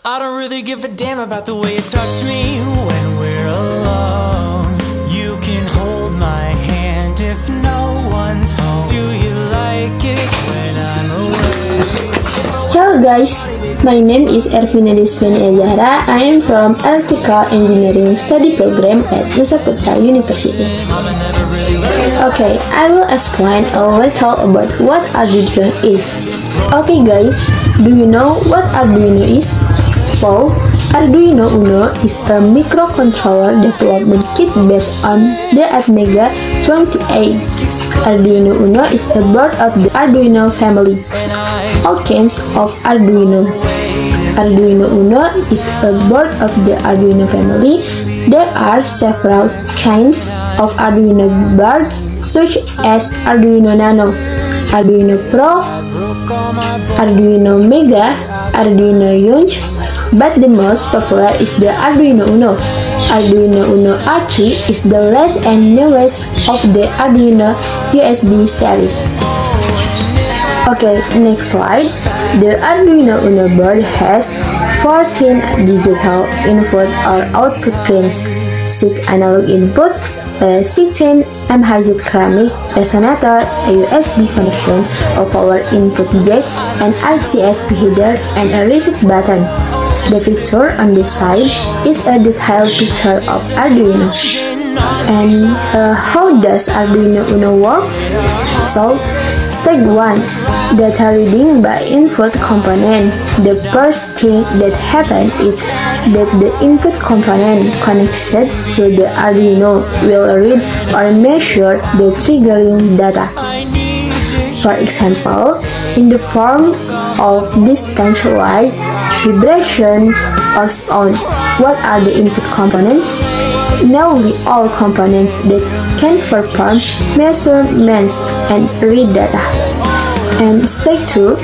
I don't really give a damn about the way you touch me when we're alone. You can hold my hand if no one's home. Do you like it when I'm away? Hello guys, my name is Ervina Desvania Zahra. I am from Electrical Engineering Study Program at Nusa Putra University. Okay, I will explain a little about what Arduino is. Okay guys, do you know what Arduino is? So, Arduino Uno is a microcontroller development kit based on the Atmega 28. Arduino Uno is a board of the Arduino family. All kinds of Arduino. Arduino Uno is a board of the Arduino family. There are several kinds of Arduino board, such as Arduino Nano, Arduino Pro, Arduino Mega, Arduino Young, but the most popular is the Arduino Uno. Arduino Uno R3 is the latest and newest of the Arduino USB series. Okay, next slide. The Arduino Uno board has 14 digital input or output pins, 6 analog inputs, a 16 MHz ceramic resonator, a USB connection, a power input jack, an ICSP header, and a reset button. The picture on this side is a detailed picture of Arduino. And how does Arduino Uno works? So, step 1. Data reading by input component. The first thing that happens is that the input component connected to the Arduino will read or measure the triggering data. For example, in the form of distance light, vibration, or sound. What are the input components? Nearly all components that can perform measurements and read data. And step 2,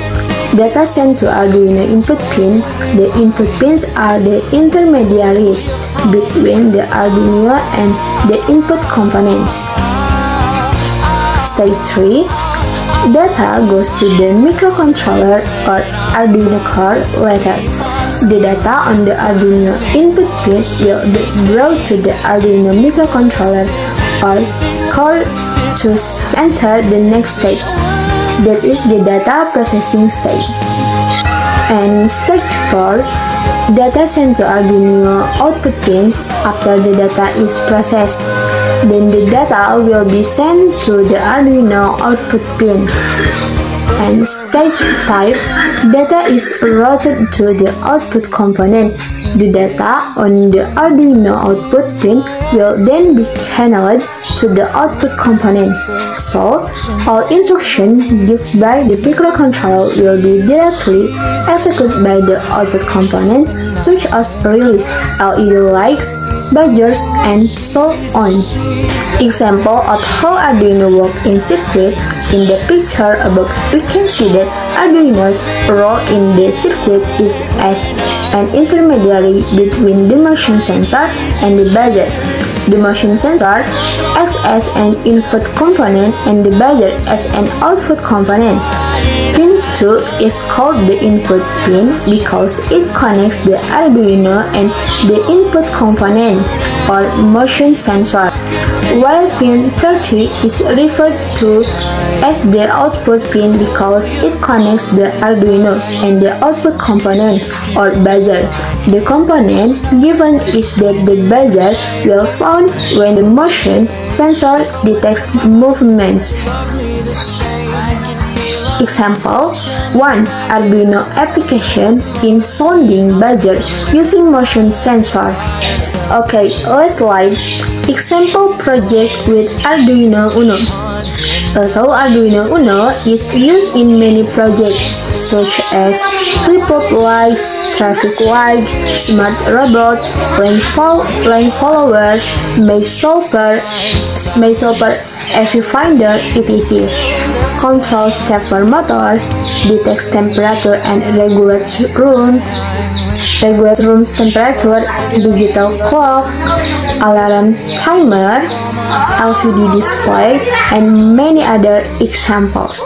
data sent to Arduino input pin. The input pins are the intermediaries between the Arduino and the input components. Step 3, data goes to the microcontroller or Arduino core later. The data on the Arduino input pin will be brought to the Arduino microcontroller or core to enter the next stage. That is the data processing stage. And stage 4, data sent to Arduino output pins. After the data is processed, then the data will be sent to the Arduino output pin. And stage 5, data is routed to the output component. The data on the Arduino output pin will then be channeled to the output component. So, all instructions given by the microcontroller will be directly executed by the output component, such as release, LED lights, buzzers, and so on. Example of how Arduino works in circuit. In the picture above, we can see that Arduino's role in the circuit is as an intermediary between the motion sensor and the buzzer. The motion sensor acts as an input component and the buzzer as an output component. Pin 2 is called the input pin because it connects the Arduino and the input component or motion sensor, while pin 30 is referred to as the output pin because it connects the Arduino and the output component or buzzer. The component given is that the buzzer will sound when the motion sensor detects movements. Example 1. Arduino application in sounding buzzer using motion sensor. Okay, let's slide. Example project with Arduino Uno. So Arduino Uno is used in many projects such as flip-up lights, traffic light, smart robots, lane follower, maze solver, finder, etc. Controls stepper motors, detects temperature and regulates room's temperature, digital clock, alarm timer, LCD display, and many other examples.